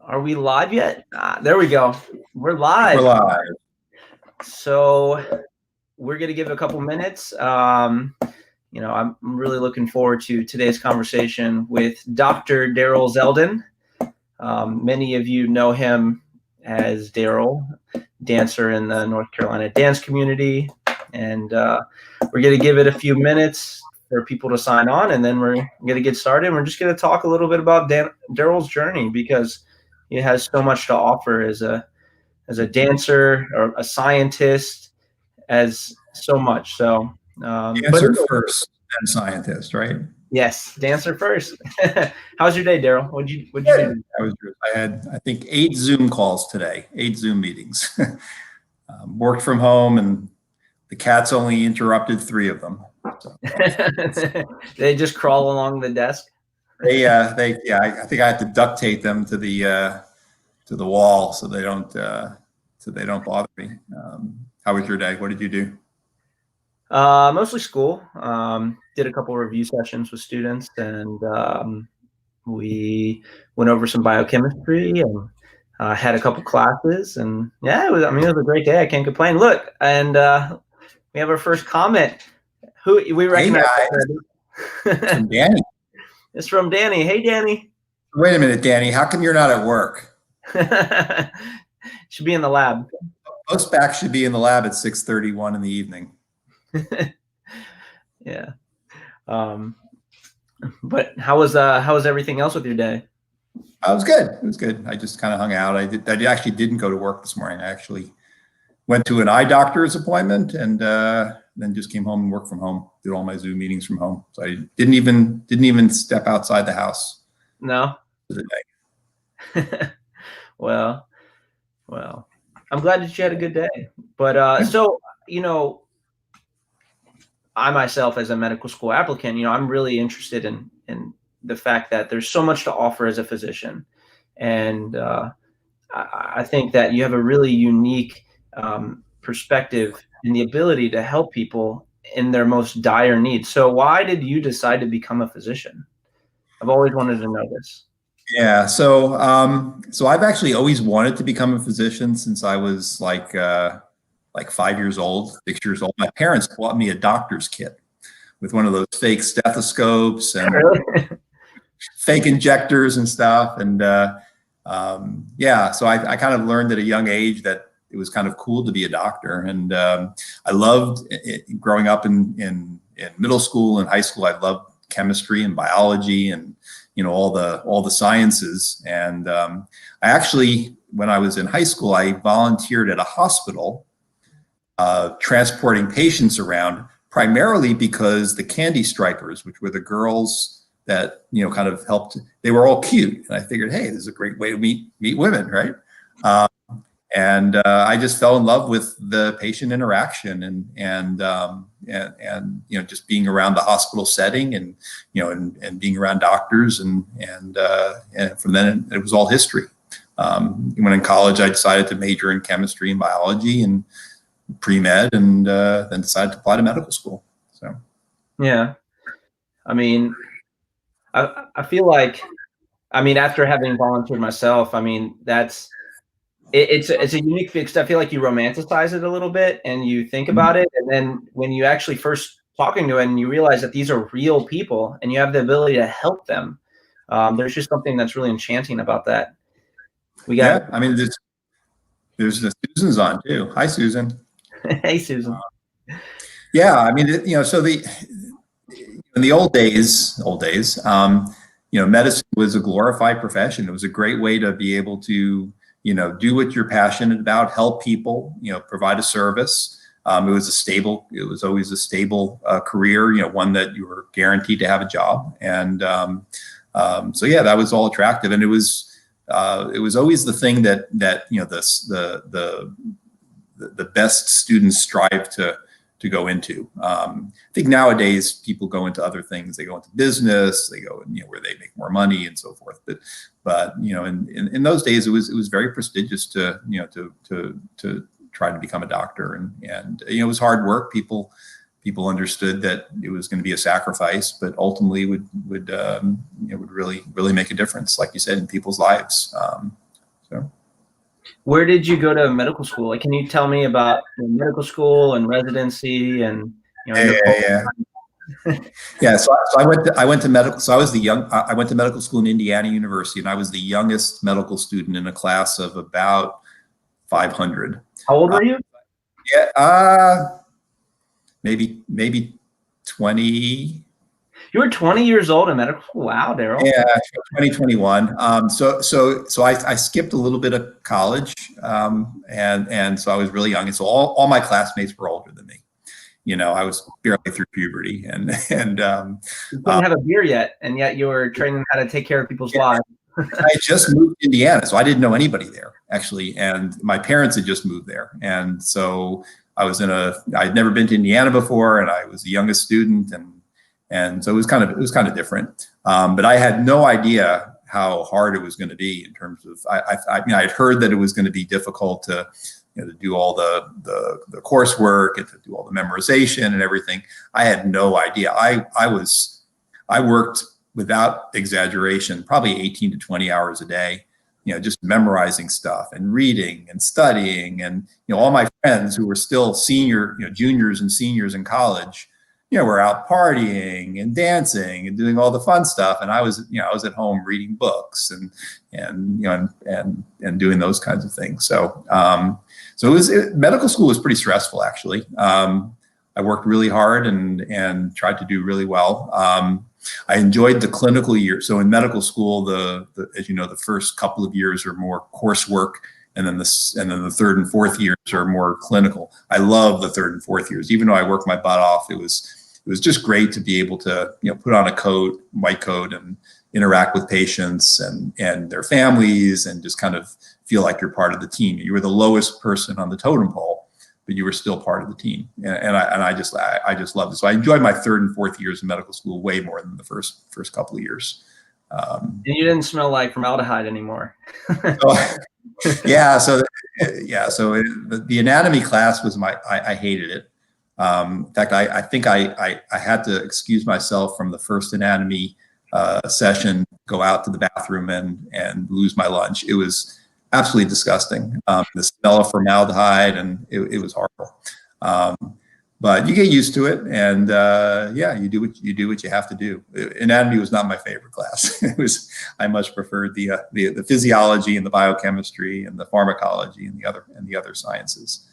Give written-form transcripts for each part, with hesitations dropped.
Are we live yet? There we go. We're live. We're live. So we're going to give it a couple minutes. I'm really looking forward to today's conversation with Dr. Darryl Zeldin. Many of you know him as Darryl, dancer in the North Carolina dance community. And we're going to give it a few minutes for people to sign on, and then we're going to get started. We're just going to talk a little bit about Darryl's journey, because he has so much to offer as a dancer or a scientist, as so much. So dancer first, then scientist, right? Yes, dancer first. How's your day, Darryl? What'd you do? I had, I think, 8 Zoom calls today, 8 Zoom meetings. Worked from home, and the cats only interrupted 3 of them. So. They just crawl along the desk. I think I had to duct tape them to the wall so they don't bother me. How was your day? What did you do? Mostly school. Did a couple of review sessions with students, and we went over some biochemistry and had a couple classes. And yeah, it was a great day. I can't complain. Look, and we have our first comment. Who we recognize? Hey, from Danny. It's from Danny. Hey, Danny. Wait a minute, Danny. How come you're not at work? Should be in the lab. Most backs should be in the lab at 6:31 in the evening. Yeah. But how was everything else with your day? It was good. It was good. I just kind of hung out. I actually didn't go to work this morning. I actually went to an eye doctor's appointment, and then just came home and worked from home. Did all my Zoom meetings from home. So I didn't even step outside the house. No. For the day. Well, I'm glad that you had a good day. But so, I myself, as a medical school applicant, I'm really interested in the fact that there's so much to offer as a physician. And I think that you have a really unique perspective and the ability to help people in their most dire needs. So why did you decide to become a physician? I've always wanted to know this. Yeah, so I've actually always wanted to become a physician since I was like 5 years old, 6 years old. My parents bought me a doctor's kit with one of those fake stethoscopes and fake injectors and stuff. And yeah, so I kind of learned at a young age that it was kind of cool to be a doctor. And I loved it. Growing up in middle school and high school. I loved chemistry and biology and all the sciences. And I actually, when I was in high school, I volunteered at a hospital transporting patients around, primarily because the candy stripers, which were the girls that kind of helped, they were all cute, and I figured, hey, this is a great way to meet women, right? And I just fell in love with the patient interaction and just being around the hospital setting and and being around doctors and from then it was all history. When in college, I decided to major in chemistry and biology and pre-med, and then decided to apply to medical school. So yeah, I feel like, after having volunteered myself, that's it's a unique fix. I feel like you romanticize it a little bit and you think about it, and then when you actually first talking to it and you realize that these are real people and you have the ability to help them, there's just something that's really enchanting about that. There's the Susan's on too. Hi, Susan. Hey, Susan. Yeah, so in the old days, medicine was a glorified profession. It was a great way to be able to, do what you're passionate about, help people, provide a service. It was always a stable career, one that you were guaranteed to have a job. And so yeah, that was all attractive. And it was always the thing that the best students strive to go into. I think nowadays people go into other things. They go into business. They go where they make more money and so forth. But in those days it was very prestigious to try to become a doctor, and it was hard work. People understood that it was going to be a sacrifice, but ultimately would really make a difference, like you said, in people's lives. So. Where did you go to medical school? Like, can you tell me about medical school and residency and your Yeah. So I went to medical. So I went to medical school in Indiana University, and I was the youngest medical student in a class of about 500. How old were you? Yeah. Maybe 20. You were 20 years old in medical school. Wow, Darryl. Yeah, 2021. So I skipped a little bit of college, and so I was really young, and so all my classmates were older than me. I was barely through puberty, and you didn't have a beer yet, and yet you were training how to take care of people's lives. I just moved to Indiana, so I didn't know anybody there actually, and my parents had just moved there, and so I'd never been to Indiana before, and I was the youngest student, and so it was kind of different. But I had no idea how hard it was going to be in terms of I had heard that it was going to be difficult to do all the coursework and to do all the memorization and everything. I had no idea. I worked, without exaggeration, probably 18 to 20 hours a day, just memorizing stuff and reading and studying. And, all my friends who were still juniors and seniors in college, were out partying and dancing and doing all the fun stuff. And I was at home reading books and doing those kinds of things. So, medical school was pretty stressful, actually. I worked really hard and tried to do really well. I enjoyed the clinical year. So in medical school, as you know, the first couple of years are more coursework, and then the third and fourth years are more clinical. I love the third and fourth years, even though I worked my butt off. It was just great to be able to put on a white coat, and interact with patients and their families, and just kind of feel like you're part of the team. You were the lowest person on the totem pole, but you were still part of the team. And I just loved it. So I enjoyed my third and fourth years in medical school way more than the first couple of years. And you didn't smell like formaldehyde anymore. Yeah. So the anatomy class was I hated it. In fact, I think I had to excuse myself from the first anatomy session, go out to the bathroom and lose my lunch. It was absolutely disgusting. The smell of formaldehyde, and it was horrible. But you get used to it, and you do what you have to do. Anatomy was not my favorite class. I much preferred the physiology and the biochemistry and the pharmacology and the other sciences.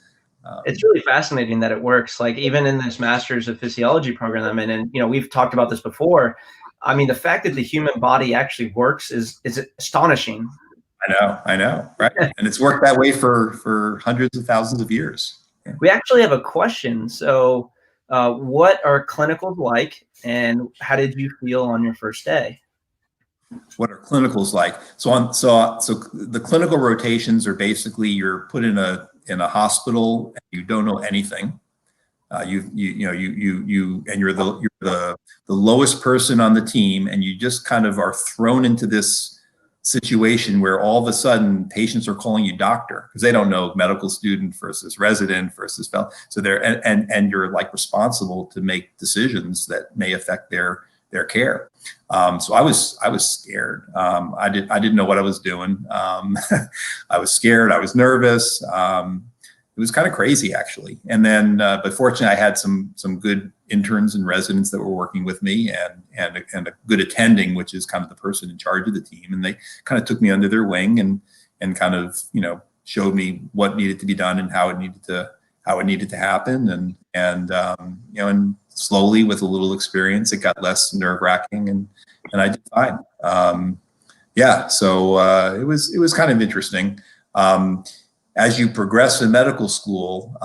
It's really fascinating that it works. Like, even in this Masters of Physiology program I'm in, and we've talked about this before. I mean, the fact that the human body actually works is astonishing. I know, right? And it's worked that way for hundreds of thousands of years. Yeah. We actually have a question. So, what are clinicals like, and how did you feel on your first day? What are clinicals like? So the clinical rotations are basically you're put in a hospital and you don't know anything. And you're the lowest person on the team, and you just kind of are thrown into this situation where all of a sudden patients are calling you doctor, because they don't know medical student versus resident versus fellow. So and you're like responsible to make decisions that may affect their care. So I was scared. I didn't know what I was doing. I was scared. I was nervous. It was kind of crazy, actually. And then, but fortunately, I had some good interns and residents that were working with me, and a good attending, which is kind of the person in charge of the team. And they kind of took me under their wing and kind of showed me what needed to be done and how it needed to happen. And slowly, with a little experience, it got less nerve-wracking, and I did fine. So it was kind of interesting. As you progress in medical school,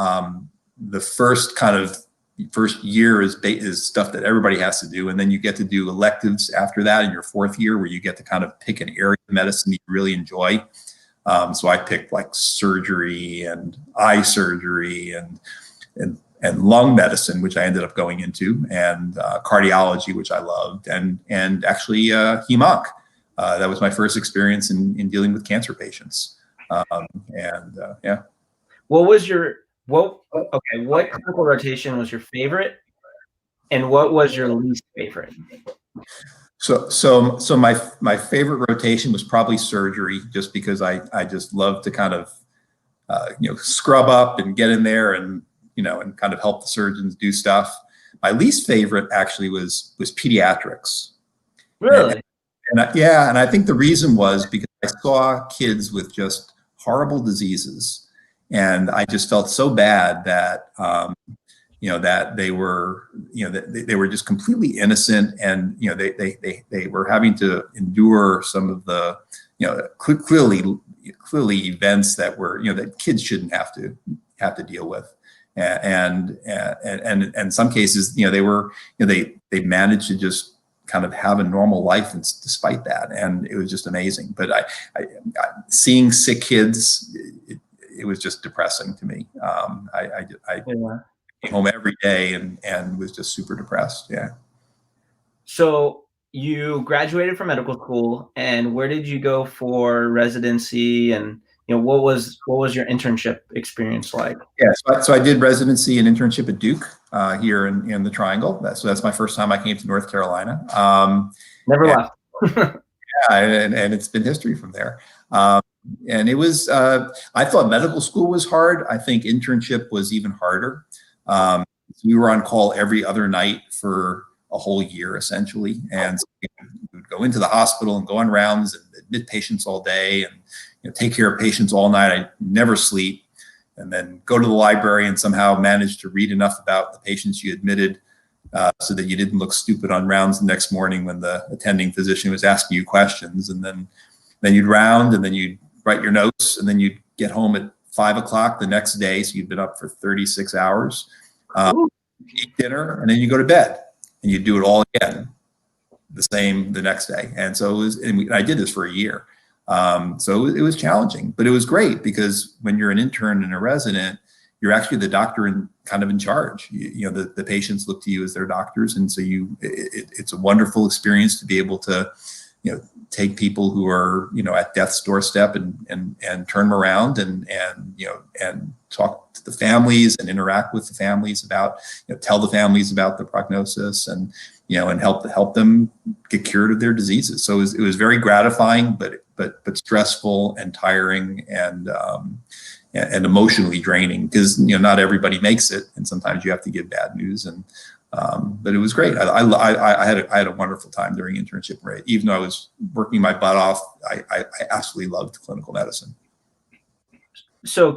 the first year is stuff that everybody has to do, and then you get to do electives after that in your fourth year, where you get to kind of pick an area of medicine you really enjoy. So I picked like surgery and eye surgery and lung medicine, which I ended up going into, and cardiology, which I loved, and actually hem-onc. That was my first experience in dealing with cancer patients. What clinical rotation was your favorite, and what was your least favorite? So my favorite rotation was probably surgery, just because I just love to kind of scrub up and get in there and and kind of help the surgeons do stuff. My least favorite actually was pediatrics. Really? And I think the reason was because I saw kids with just horrible diseases, and I just felt so bad that that they were that they were just completely innocent, and they were having to endure some of the clearly events that were that kids shouldn't have to deal with. And in some cases, they managed to just kind of have a normal life, and despite that, and it was just amazing. But I seeing sick kids, it was just depressing to me. I came home every day and was just super depressed. Yeah. So you graduated from medical school, and where did you go for residency? And what was your internship experience like? Yeah, so I did residency and internship at Duke here in the Triangle. So that's my first time I came to North Carolina. Never left. Yeah, and it's been history from there. And it was, I thought medical school was hard. I think internship was even harder. We were on call every other night for a whole year, essentially. And so we would go into the hospital and go on rounds and admit patients all day and take care of patients all night. I never sleep. And then go to the library and somehow manage to read enough about the patients you admitted so that you didn't look stupid on rounds the next morning when the attending physician was asking you questions. And then you'd round, and then you'd write your notes, and then you'd get home at 5 o'clock the next day. So you'd been up for 36 hours, eat dinner, and then you go to bed, and you do it all again, the same the next day. And so it was, and I did this for a year. So it was challenging, but it was great because when you're an intern and a resident, you're actually the doctor and kind of in charge. The patients look to you as their doctors, and so it's a wonderful experience to be able to, take people who are at death's doorstep and turn them around and talk to the families and interact with the families about, tell the families about the prognosis and help them get cured of their diseases. So it was very gratifying, but stressful and tiring and emotionally draining, because not everybody makes it, and sometimes you have to give bad news. And but it was great. I had a wonderful time during internship. Right, even though I was working my butt off, I absolutely loved clinical medicine. So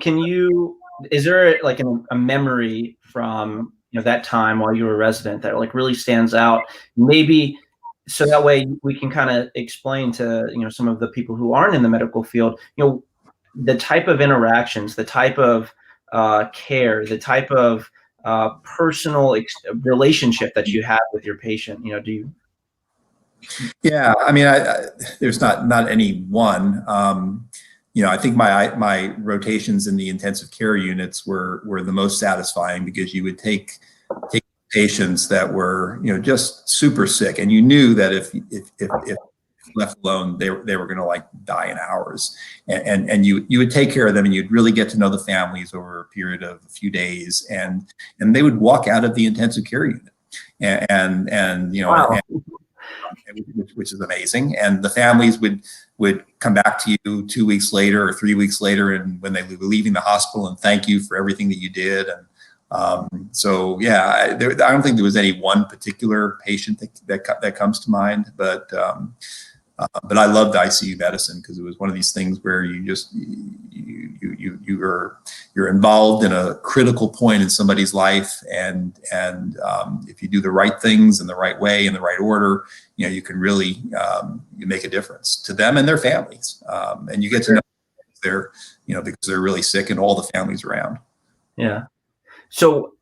is there like a memory from that time while you were a resident that like really stands out? Maybe so that way we can kind of explain to some of the people who aren't in the medical field, the type of interactions, the type of care, the type of personal relationship that you have with your patient. Do you? Yeah, I mean, there's not any one. I think my rotations in the intensive care units were the most satisfying, because you would take patients that were just super sick, and you knew that if left alone, they were going to like die in hours, and you would take care of them, and you'd really get to know the families over a period of a few days, and they would walk out of the intensive care unit, Wow. which is amazing. And the families would come back to you 2 weeks later or 3 weeks later, and when they were leaving the hospital, and thank you for everything that you did. And so yeah, I don't think there was any one particular patient that comes to mind, but I loved ICU medicine because it was one of these things where you're involved in a critical point in somebody's life, and if you do the right things in the right way, in the right order, you can really you make a difference to them and their families, and you get to know they're because they're really sick, and all the families around. Yeah. So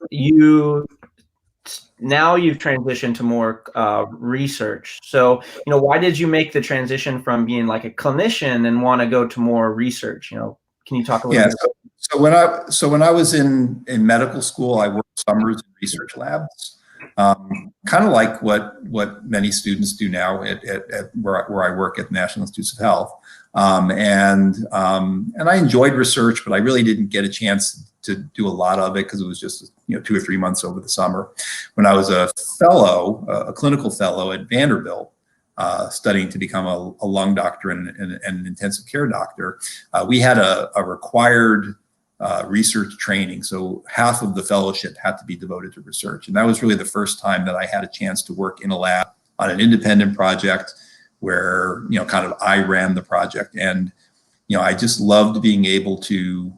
now you've transitioned to more research. So, why did you make the transition from being like a clinician and want to go to more research? Can you talk a little bit? So when I was in medical school, I worked summers in research labs, kind of like what many students do now at where I work at the National Institutes of Health. And I enjoyed research, but I really didn't get a chance to do a lot of it because it was just 2 or 3 months over the summer. When I was a clinical fellow at Vanderbilt, studying to become a lung doctor and an intensive care doctor, we had a required research training. So half of the fellowship had to be devoted to research. And that was really the first time that I had a chance to work in a lab on an independent project where, kind of I ran the project. And, I just loved being able to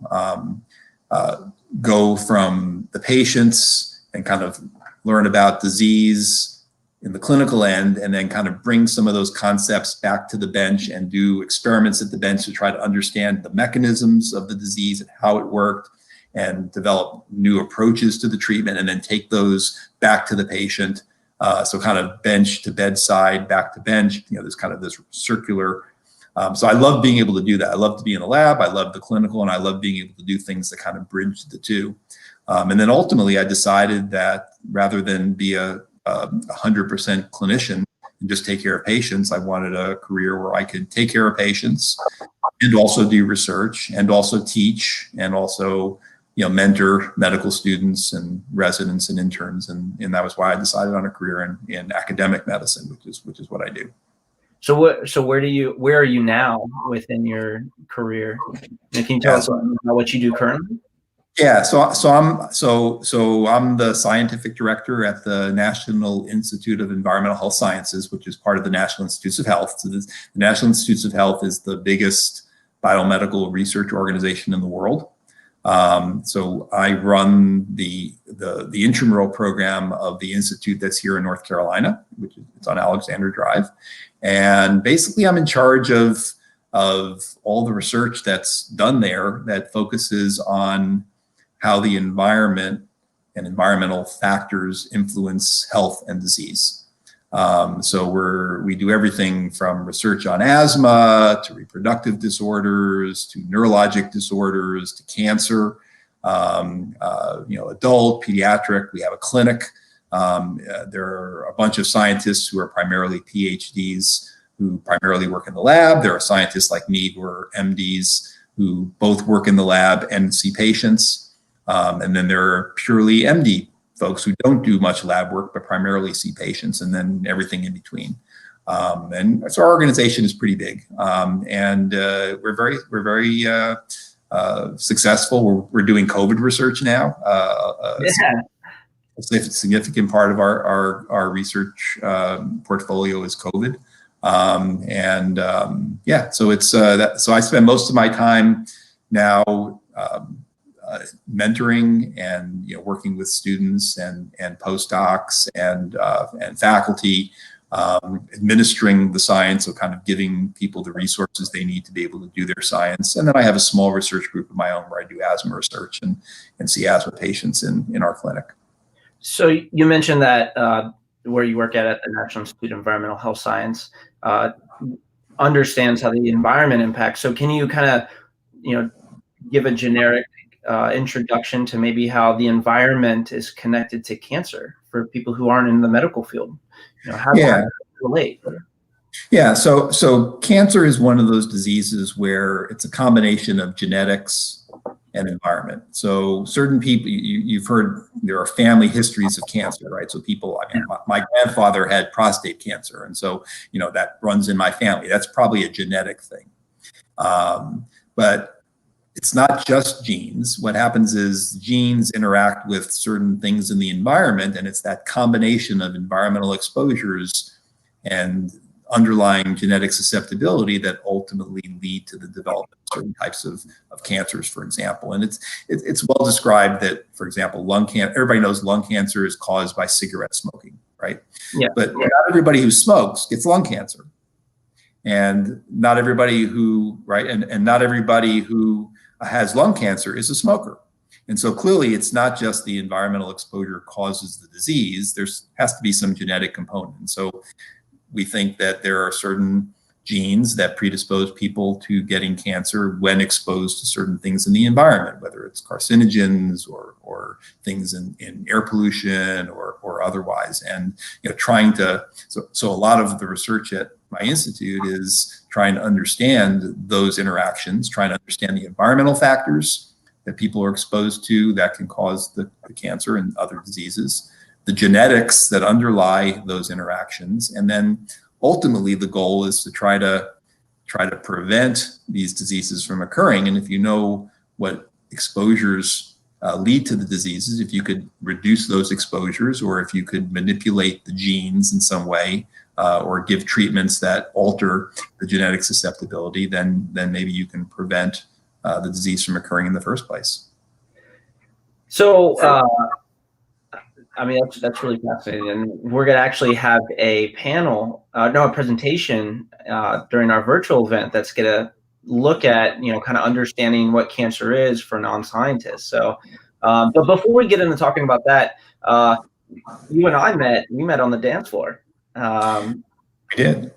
go from the patients and kind of learn about disease in the clinical end, and then kind of bring some of those concepts back to the bench and do experiments at the bench to try to understand the mechanisms of the disease and how it worked, and develop new approaches to the treatment, and then take those back to the patient. So kind of bench to bedside, back to bench, there's kind of this circular. So I love being able to do that. I love to be in the lab. I love the clinical, and I love being able to do things that kind of bridge the two. And then ultimately I decided that rather than be a 100% clinician and just take care of patients, I wanted a career where I could take care of patients and also do research and also teach and also, mentor medical students and residents and interns. And that was why I decided on a career in academic medicine, which is what I do. So where are you now within your career? And can you tell us about what you do currently? Yeah, so I'm the scientific director at the National Institute of Environmental Health Sciences, which is part of the National Institutes of Health. So the National Institutes of Health is the biggest biomedical research organization in the world. So I run the intramural program of the institute that's here in North Carolina, which is it's on Alexander Drive, and basically I'm in charge of all the research that's done there that focuses on how the environment and environmental factors influence health and disease. So we do everything from research on asthma to reproductive disorders to neurologic disorders to cancer, adult, pediatric. We have a clinic. There are a bunch of scientists who are primarily PhDs who primarily work in the lab. There are scientists like me who are MDs who both work in the lab and see patients. And then there are purely MD folks who don't do much lab work, but primarily see patients, and then everything in between. And so our organization is pretty big, and we're very successful. We're doing COVID research now. A significant part of our research portfolio is COVID, so it's that. So I spend most of my time now mentoring and working with students and postdocs and faculty, administering the science, so kind of giving people the resources they need to be able to do their science. And then I have a small research group of my own where I do asthma research and see asthma patients in our clinic. So you mentioned that where you work at the National Institute of Environmental Health Science understands how the environment impacts. So can you kind of give a generic introduction to maybe how the environment is connected to cancer for people who aren't in the medical field? How does that relate? Yeah, so cancer is one of those diseases where it's a combination of genetics and environment. So certain people, you've heard there are family histories of cancer, right? So people, my grandfather had prostate cancer, and so that runs in my family. That's probably a genetic thing, but it's not just genes. What happens is genes interact with certain things in the environment, and it's that combination of environmental exposures and underlying genetic susceptibility that ultimately lead to the development of certain types of cancers, for example. And it's well described that, for example, lung cancer, everybody knows lung cancer is caused by cigarette smoking, right? Yeah. But not everybody who smokes gets lung cancer. And not everybody who, and not everybody who has lung cancer is a smoker. And so clearly it's not just the environmental exposure causes the disease, has to be some genetic component. And so we think that there are certain genes that predispose people to getting cancer when exposed to certain things in the environment, whether it's carcinogens or things in air pollution or otherwise. And trying to, so a lot of the research at my institute is trying to understand those interactions, trying to understand the environmental factors that people are exposed to that can cause the cancer and other diseases, the genetics that underlie those interactions, and then ultimately the goal is to try to prevent these diseases from occurring. And if you know what exposures lead to the diseases, if you could reduce those exposures, or if you could manipulate the genes in some way, or give treatments that alter the genetic susceptibility, then maybe you can prevent the disease from occurring in the first place. So, I mean, that's really fascinating. And we're going to actually have a panel, a presentation during our virtual event that's going to look at, kind of understanding what cancer is for non-scientists. So, but before we get into talking about that, you and I met on the dance floor. We did.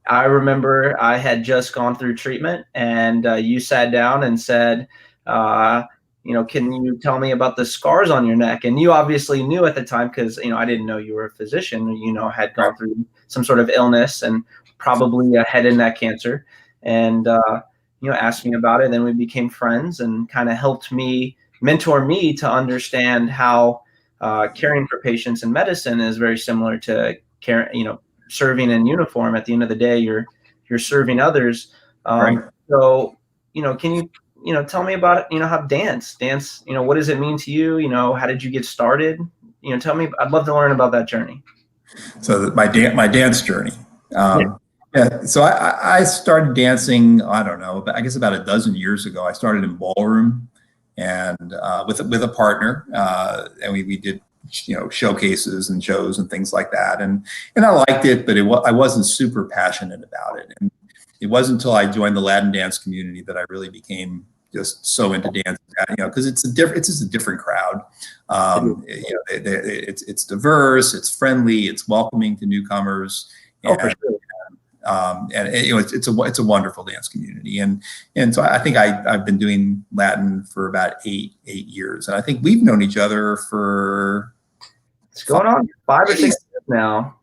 I remember I had just gone through treatment, and you sat down and said, can you tell me about the scars on your neck? And you obviously knew at the time, because, I didn't know you were a physician, had gone through some sort of illness and probably a head and neck cancer, and, asked me about it. Then we became friends and kind of helped mentor me to understand how caring for patients in medicine is very similar to serving in uniform. At the end of the day, you're serving others. Right. So, can you, tell me about, how dance, what does it mean to you? How did you get started? Tell me, I'd love to learn about that journey. So my dance journey. Yeah. So I started dancing, I don't know, I guess about a dozen years ago. I started in ballroom and with a partner, and we did showcases and shows and things like that, and I liked it, but I wasn't super passionate about it. And it wasn't until I joined the Latin dance community that I really became just so into dance, because it's just a different crowd. It's diverse, it's friendly, it's welcoming to newcomers. And, for sure. It's a wonderful dance community, and so I think I've been doing Latin for about eight years, and I think we've known each other for it's going on 5 or 6 years now.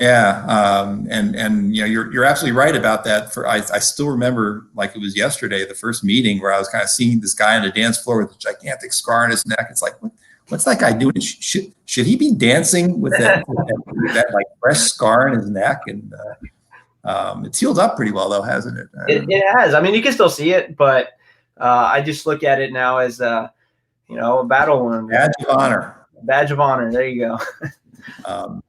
Yeah, and you're absolutely right about that. I still remember like it was yesterday, the first meeting where I was kind of seeing this guy on the dance floor with a gigantic scar on his neck. It's like, what's that guy doing? Should he be dancing with that like fresh scar on his neck? And it's healed up pretty well, though, hasn't it? It has. I mean, you can still see it, but I just look at it now as a battle wound. Badge of honor. Badge of honor. There you go.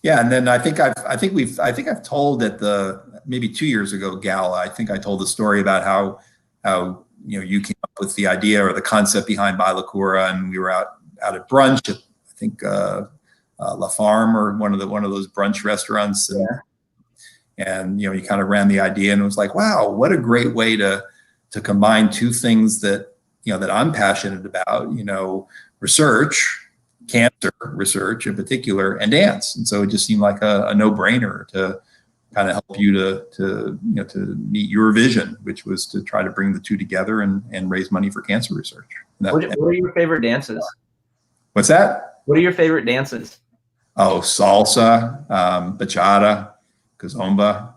Yeah, and then I think I've told at the maybe 2 years ago gala. I think I told the story about how you came up with the idea or the concept behind BailaCura, and we were out at brunch at I think La Farm or one of those brunch restaurants. And you kind of ran the idea, and it was like, wow, what a great way to combine two things that that I'm passionate about, research, cancer research in particular, and dance. And so it just seemed like a no-brainer to kind of help you to meet your vision, which was to try to bring the two together and raise money for cancer research. What are your favorite dances? What's that? What are your favorite dances? Oh, salsa, bachata, kizomba, a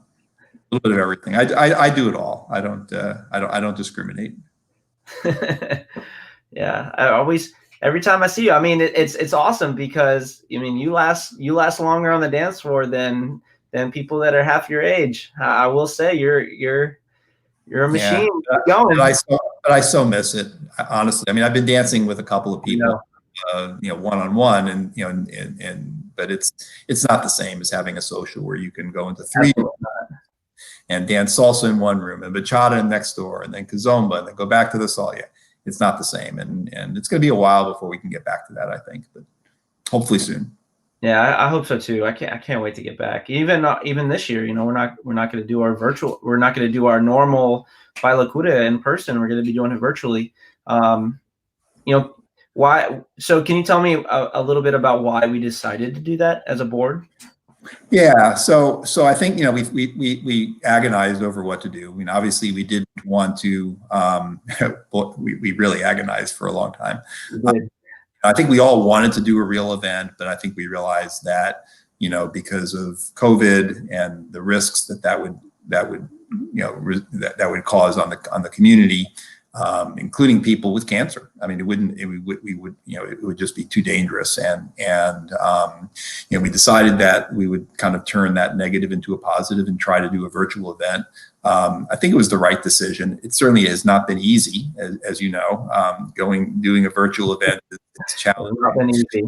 little bit of everything. I do it all. I don't discriminate. Yeah, every time I see you, I mean, it's awesome because you last longer on the dance floor than people that are half your age. I will say you're a machine. Yeah, going. But I so miss it, honestly. I mean, I've been dancing with a couple of people, one-on-one, and but it's not the same as having a social where you can go into three and dance salsa in one room and bachata next door and then kizomba and then go back to the salsa. It's not the same, and it's going to be a while before we can get back to that, I think, but hopefully soon. Yeah, I hope so too. I can't wait to get back. Even this year, we're not going to do our virtual. We're not going to do our normal BailaCura in person. We're going to be doing it virtually. Why? So can you tell me a little bit about why we decided to do that as a board? Yeah, so I think we agonized over what to do. I mean, obviously we didn't want to. We really agonized for a long time. I think we all wanted to do a real event, but I think we realized that because of COVID and the risks that would cause on the community, including people with cancer. I mean, it would just be too dangerous. And we decided that we would kind of turn that negative into a positive and try to do a virtual event. I think it was the right decision. It certainly has not been easy, as you know. Doing a virtual event is challenging. Not been easy.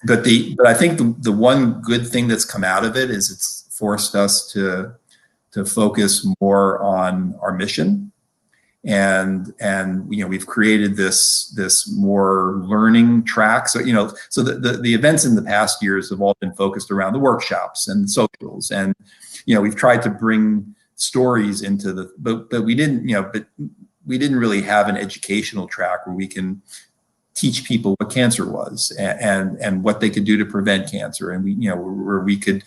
But I think the one good thing that's come out of it is it's forced us to focus more on our mission. And we've created this more learning track. So the events in the past years have all been focused around the workshops and the socials, and we've tried to bring stories into but we didn't really have an educational track where we can teach people what cancer was and what they could do to prevent cancer, and where we could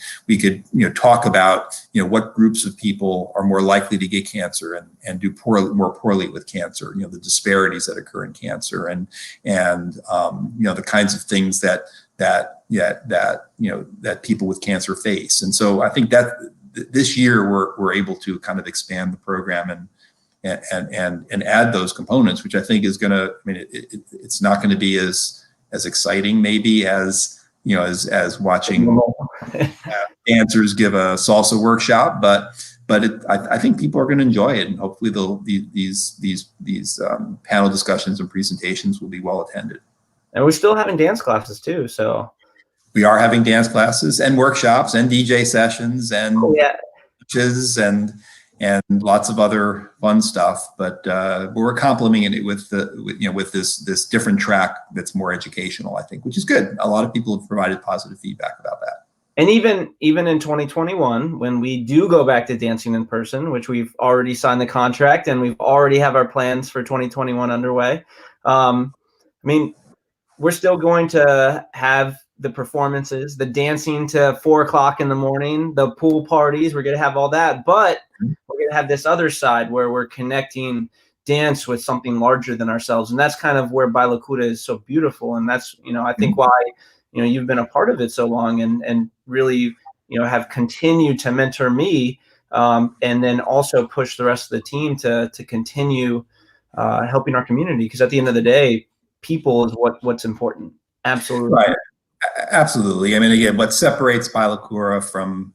talk about what groups of people are more likely to get cancer and do more poorly with cancer, the disparities that occur in cancer, and the kinds of things that people with cancer face. And so I think that this year we're able to kind of expand the program and add those components, which I think is going to, it's not going to be as exciting maybe as watching dancers give a salsa workshop, but I think people are going to enjoy it, and hopefully these panel discussions and presentations will be well attended. And we're still having dance classes too, so. We are having dance classes and workshops and DJ sessions and pitches and lots of other fun stuff, but we're complementing it with this different track that's more educational, I think, which is good. A lot of people have provided positive feedback about that. And even in 2021, when we do go back to dancing in person, which we've already signed the contract and we've already have our plans for 2021 underway, we're still going to have the performances, the dancing to 4 o'clock in the morning, the pool parties. We're going to have all that, but we're going to have this other side where we're connecting dance with something larger than ourselves. And that's kind of where BailaCura is so beautiful. And that's, I think why, you've been a part of it so long and really, have continued to mentor me, and then also push the rest of the team to continue helping our community. Because at the end of the day, people is what's important. Absolutely. Right. Absolutely. Again, what separates BailaCura from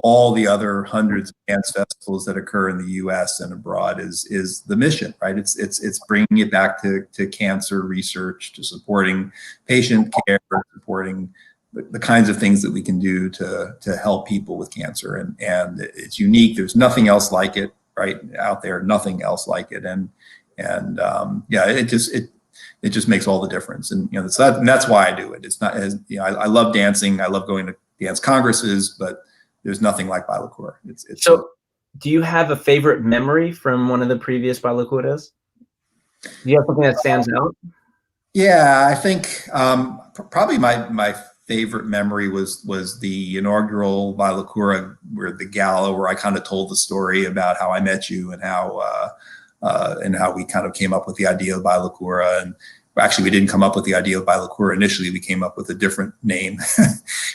all the other hundreds of dance festivals that occur in the U.S. and abroad is the mission, right? It's bringing it back to cancer research, to supporting patient care, supporting the kinds of things that we can do to help people with cancer, and it's unique. There's nothing else like it right out there. Nothing else like it, and it just makes all the difference. And that's why I do it. It's not as I love dancing. I love going to dance congresses, but there's nothing like BailaCura. So, do you have a favorite memory from one of the previous BailaCuras? Do you have something that stands out? Yeah, I think probably my favorite memory was the inaugural BailaCura, where the gala where I kind of told the story about how I met you and how we kind of came up with the idea of BailaCura. And actually, we didn't come up with the idea of BailaCura initially. We came up with a different name,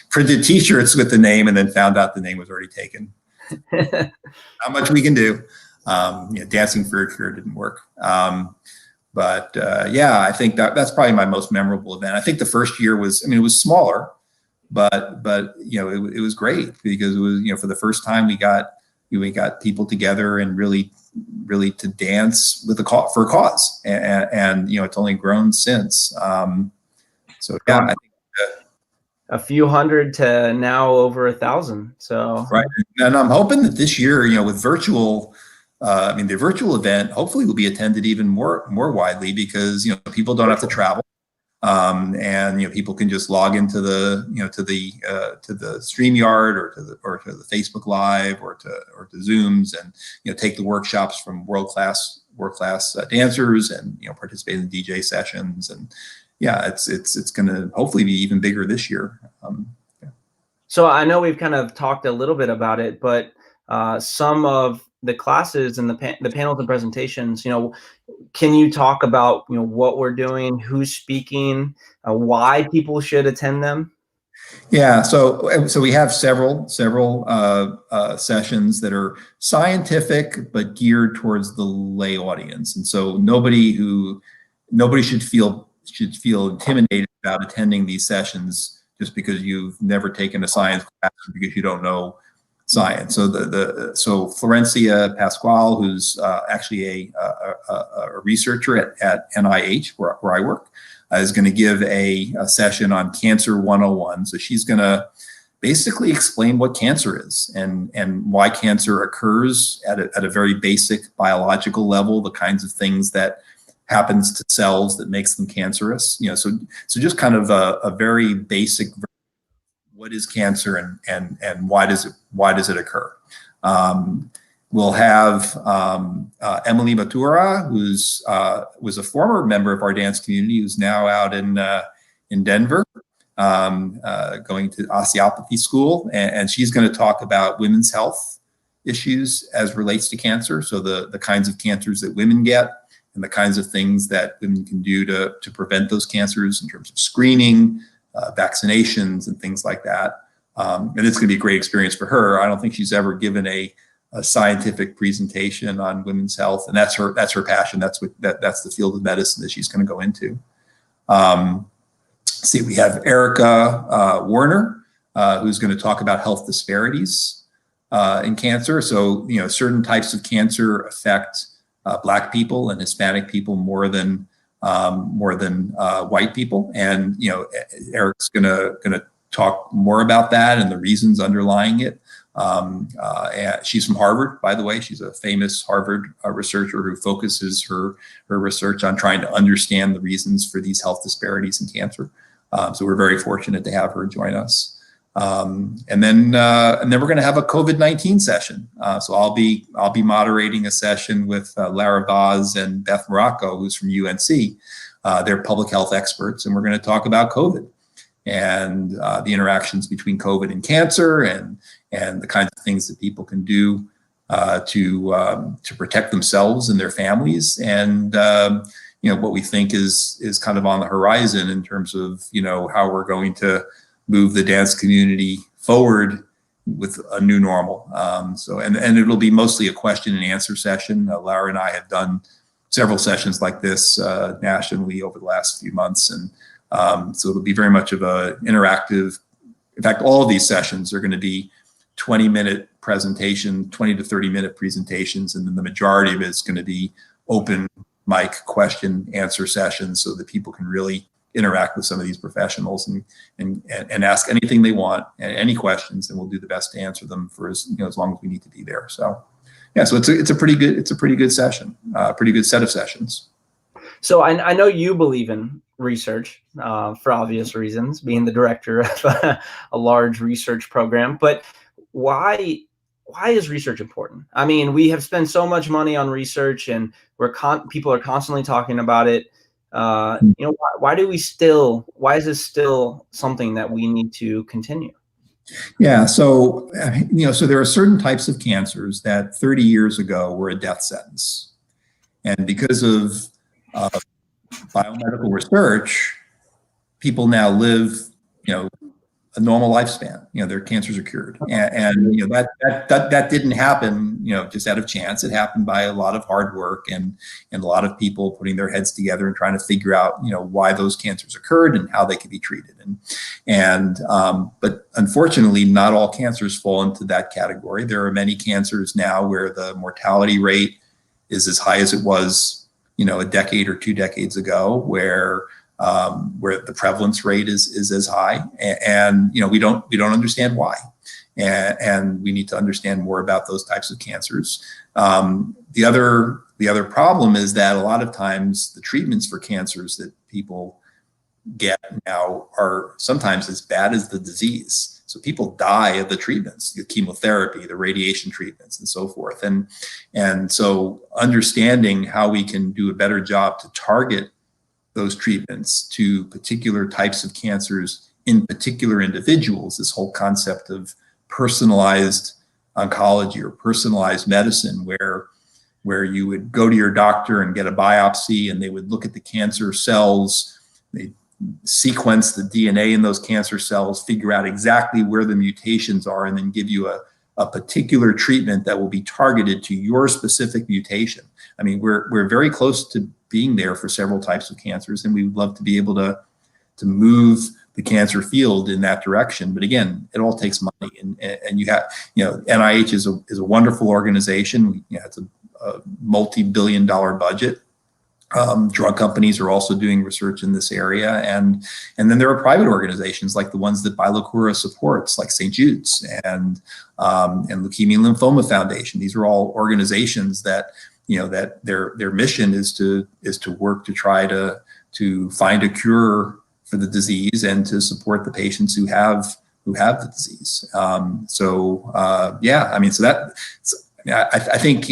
printed T-shirts with the name, and then found out the name was already taken. Not much we can do. Dancing for a Cure didn't work. But I think that's probably my most memorable event. I think the first year was, it was smaller, but it was great because it was, for the first time we got people together and really to dance with for a cause, and it's only grown since. I think a few hundred to now over 1,000. So right, and I'm hoping that this year, with virtual, the virtual event hopefully will be attended even more widely because people don't have to travel. And people can just log into the to the StreamYard or to the Facebook Live or to Zooms and take the workshops from world class dancers and participate in the DJ sessions, and it's going to hopefully be even bigger this year. So I know we've kind of talked a little bit about it, but some of the classes and the panels and presentations, can you talk about what we're doing, who's speaking, why people should attend them? Yeah, so we have several sessions that are scientific but geared towards the lay audience, and so nobody should feel intimidated about attending these sessions just because you've never taken a science class or because you don't know science. So so Florencia Pascual, who's actually a researcher at NIH where I work, is going to give a session on Cancer 101. So she's going to basically explain what cancer is and why cancer occurs at a very basic biological level, the kinds of things that happens to cells that makes them cancerous. So just kind of a very basic, what is cancer and why does it occur? We'll have Emily Matura, who's was a former member of our dance community, who's now out in Denver, going to osteopathy school, and she's going to talk about women's health issues as relates to cancer. So the kinds of cancers that women get and the kinds of things that women can do to prevent those cancers in terms of screening, vaccinations, and things like that. And it's going to be a great experience for her. I don't think she's ever given a scientific presentation on women's health, and that's her passion. That's the field of medicine that she's going to go into. See, we have Erica Warner, who's going to talk about health disparities in cancer. So certain types of cancer affect Black people and Hispanic people more than white people, and Eric's going to talk more about that and the reasons underlying it. And she's from Harvard, by the way. She's a famous Harvard researcher who focuses her research on trying to understand the reasons for these health disparities in cancer. So we're very fortunate to have her join us. And then we're going to have a COVID-19 session. So I'll be moderating a session with Lara Vaz and Beth Morocco, who's from UNC. They're public health experts, and we're going to talk about COVID and the interactions between COVID and cancer, and the kinds of things that people can do to protect themselves and their families, and what we think is kind of on the horizon in terms of how we're going to move the dance community forward with a new normal. And it'll be mostly a question and answer session. Lara and I have done several sessions like this nationally over the last few months, and so it'll be very much of a interactive. In fact, all of these sessions are going to be 20-minute presentation, 20 to 30-minute presentations, and then the majority of it is going to be open mic question answer sessions so that people can really interact with some of these professionals and ask anything they want, any questions, and we'll do the best to answer them for as long as we need to be there. So yeah, so it's a pretty good session, pretty good set of sessions. So I know you believe in research for obvious reasons, being the director of a large research program, but why is research important? I mean, we have spent so much money on research, and people are constantly talking about it. Why is this still something that we need to continue? Yeah, so so there are certain types of cancers that 30 years ago were a death sentence, and because of biomedical research, people now live a normal lifespan. Their cancers are cured, and that didn't happen just out of chance. It happened by a lot of hard work and a lot of people putting their heads together and trying to figure out why those cancers occurred and how they could be treated. But unfortunately, not all cancers fall into that category. There are many cancers now where the mortality rate is as high as it was a decade or 2 decades ago, where the prevalence rate is as high, and we don't understand why, and we need to understand more about those types of cancers. The other problem is that a lot of times the treatments for cancers that people get now are sometimes as bad as the disease. So people die of the treatments, the chemotherapy, the radiation treatments, and so forth. And so understanding how we can do a better job to target those treatments to particular types of cancers in particular individuals, this whole concept of personalized oncology or personalized medicine, where you would go to your doctor and get a biopsy, and they would look at the cancer cells, they sequence the DNA in those cancer cells, figure out exactly where the mutations are, and then give you a particular treatment that will be targeted to your specific mutation. I mean, we're very close to being there for several types of cancers, and we would love to be able to move the cancer field in that direction. But again, it all takes money, and you have, NIH is a wonderful organization. It's a multi-billion-dollar budget. Drug companies are also doing research in this area, and then there are private organizations like the ones that BailaCura supports, like St. Jude's and Leukemia and Lymphoma Foundation. These are all organizations that that their mission is to work to try to find a cure for the disease and to support the patients who have the disease. Yeah, I mean, so that I think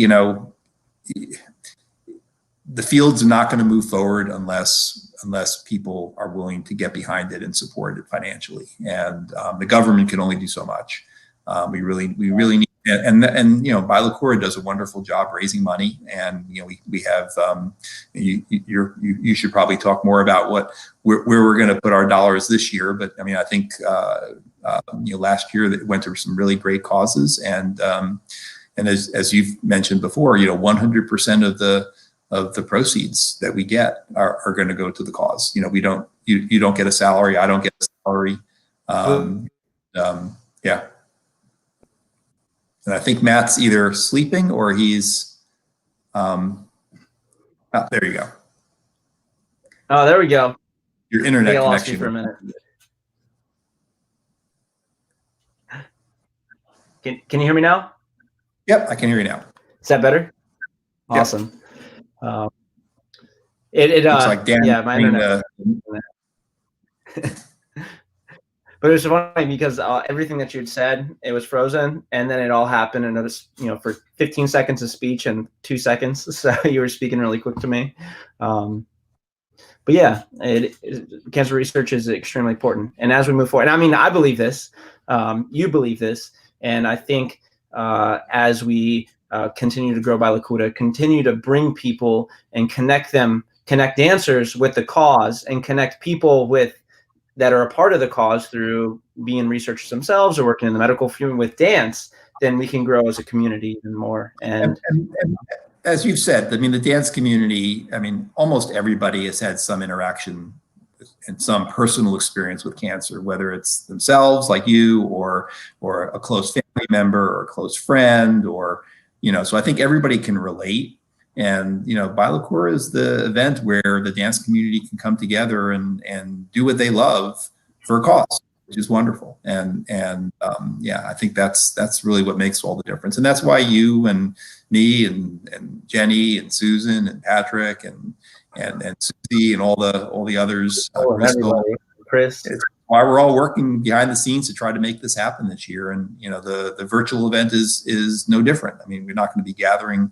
the field's not going to move forward unless people are willing to get behind it and support it financially. And the government can only do so much. We really need, and BailaCura does a wonderful job raising money. And we have you should probably talk more about where we're going to put our dollars this year. But I mean, I think last year it went to some really great causes, and as you've mentioned before, 100% of the proceeds that we get are going to go to the cause. You don't get a salary. I don't get a salary. Yeah. And I think Matt's either sleeping or he's, there you go. Oh, there we go. Your internet I lost connection. you for a minute. Can you hear me now? Yep, I can hear you now. Is that better? Awesome. Yep. Looks like Dan, yeah, my internet. But it was funny because everything that you'd said, it was frozen, and then it all happened in for 15 seconds of speech and 2 seconds. So you were speaking really quick to me. But yeah, cancer research is extremely important. And as we move forward, and I mean, I believe this, you believe this, and I think as we continue to grow BailaCura, continue to bring people and connect dancers with the cause, and connect people that are a part of the cause through being researchers themselves or working in the medical field with dance, then we can grow as a community even more. And as you've said, I mean, the dance community, I mean, almost everybody has had some interaction and some personal experience with cancer, whether it's themselves like you or a close family member or a close friend, or so I think everybody can relate. And BailaCura is the event where the dance community can come together and do what they love for a cause, which is wonderful. And yeah, I think that's really what makes all the difference. And that's why you and me and Jenny and Susan and Patrick and Susie and all the others, Chris. It's why we're all working behind the scenes to try to make this happen this year. And the virtual event is no different. I mean, we're not going to be gathering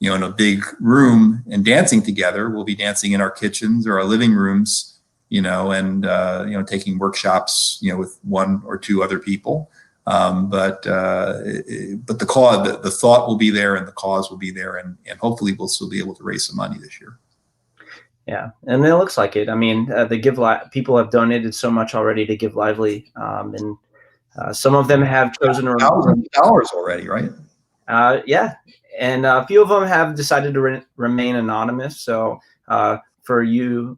in a big room and dancing together. We'll be dancing in our kitchens or our living rooms, and taking workshops, with one or two other people. But the cause, the thought will be there, and the cause will be there, and hopefully we'll still be able to raise some money this year. Yeah, and it looks like it. I mean, people have donated so much already to Give Lively, and some of them have chosen to $1,000 already, right? Yeah. And a few of them have decided to remain anonymous. So for you,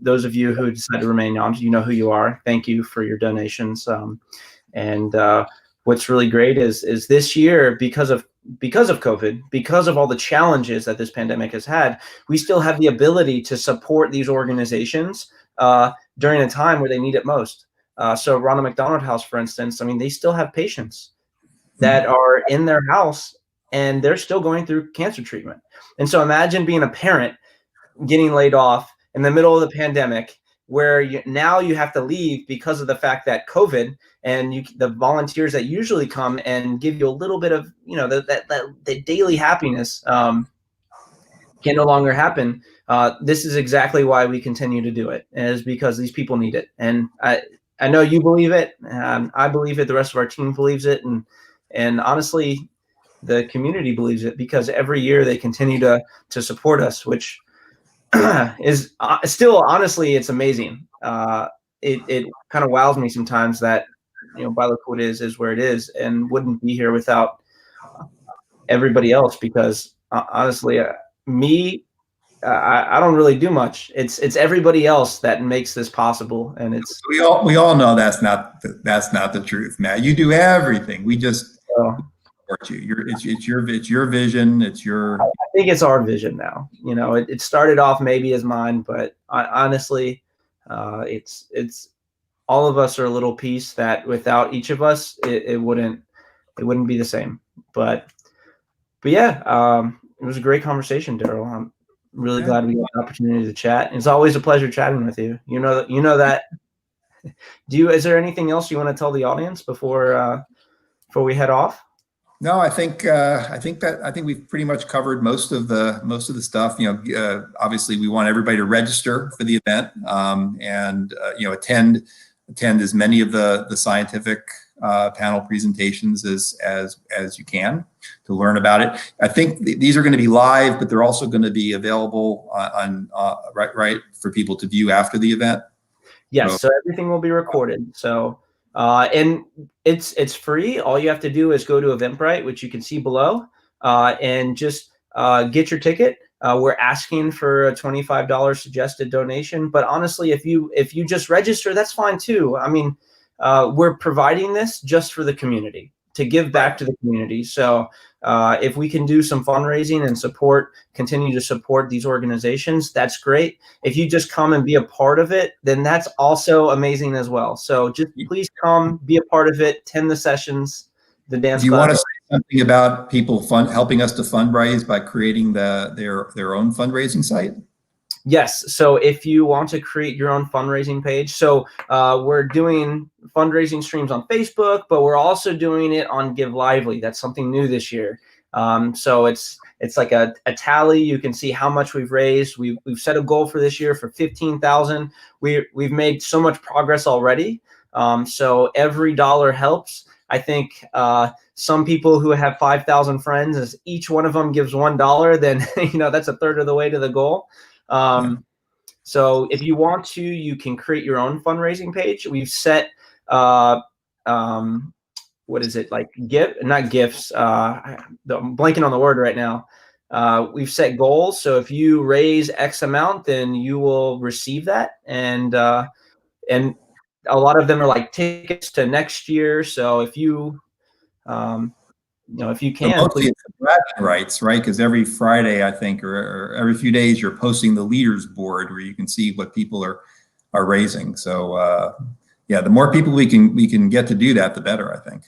those of you who decide to remain anonymous, you know who you are. Thank you for your donations. And what's really great is this year, because of COVID, because of all the challenges that this pandemic has had, we still have the ability to support these organizations during a time where they need it most. So Ronald McDonald House, for instance, I mean, they still have patients that are in their house, and they're still going through cancer treatment. And so imagine being a parent getting laid off in the middle of the pandemic, where now you have to leave because of the fact that COVID, and the volunteers that usually come and give you a little bit of, the daily happiness can no longer happen. This is exactly why we continue to do it, is because these people need it. And I know you believe it. I believe it. The rest of our team believes it. And honestly, the community believes it, because every year they continue to support us, which is still, honestly, it's amazing. it kind of wows me sometimes that, Bylacor is where it is, and wouldn't be here without everybody else, because honestly, me, I don't really do much. It's everybody else that makes this possible, and it's we all know that's not the truth, Matt. You do everything. We just support you. It's your vision. It's your. I think it's our vision now. It started off maybe as mine, but honestly, it's all of us are a little piece that without each of us, it wouldn't be the same. But yeah, it was a great conversation, Darryl. I'm really glad we got the opportunity to chat. It's always a pleasure chatting with you. You know that. Is there anything else you want to tell the audience before we head off? No, I think we've pretty much covered most of the stuff. Obviously we want everybody to register for the event, and attend as many of the scientific panel presentations as you can to learn about it. I think these are going to be live, but they're also going to be available on right for people to view after the event. Yes, so everything will be recorded. So and it's free. All you have to do is go to Eventbrite, which you can see below, and just get your ticket. We're asking for a $25 suggested donation, but honestly, if you just register, that's fine too. I mean, we're providing this just for the community, to give back to the community. So if we can do some fundraising and continue to support these organizations, that's great. If you just come and be a part of it, then that's also amazing as well. So just please come, be a part of it, attend the sessions, the dance. Do you want to say something about people helping us to fundraise by creating their own fundraising site? Yes. So if you want to create your own fundraising page, so we're doing fundraising streams on Facebook, but we're also doing it on Give Lively. That's something new this year. So it's like a tally. You can see how much we've raised. We've set a goal for this year for 15,000. We've made so much progress already. So every dollar helps. I think some people who have 5,000 friends, as each one of them gives $1, then that's a third of the way to the goal. So if you want to, you can create your own fundraising page. We've set, what is it, like not gifts, I'm blanking on the word right now. We've set goals. So if you raise X amount, then you will receive that. And a lot of them are like tickets to next year. So if you, if you can, mostly it's the bragging rights, right? Because every Friday, I think, or every few days, you're posting the leaders board where you can see what people are raising. So yeah, the more people we can get to do that, the better, I think.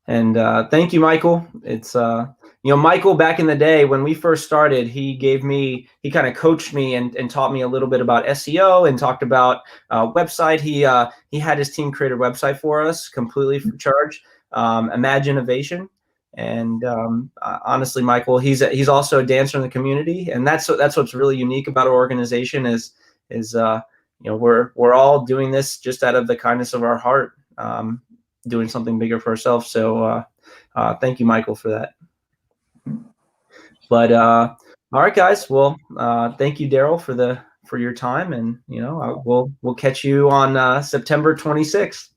And thank you, Michael. It's Michael, back in the day when we first started, he kind of coached me and taught me a little bit about SEO and talked about website. He had his team create a website for us completely free of charge. Imagination. And honestly, Michael, he's also a dancer in the community, and that's what's really unique about our organization is we're all doing this just out of the kindness of our heart, doing something bigger for ourselves. So thank you, Michael, for that. But all right, guys. Well, thank you, Darryl, for your time, and we'll catch you on September 26th.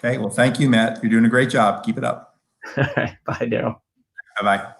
Okay. Well, thank you, Matt. You're doing a great job. Keep it up. Bye, Darryl. Bye-bye.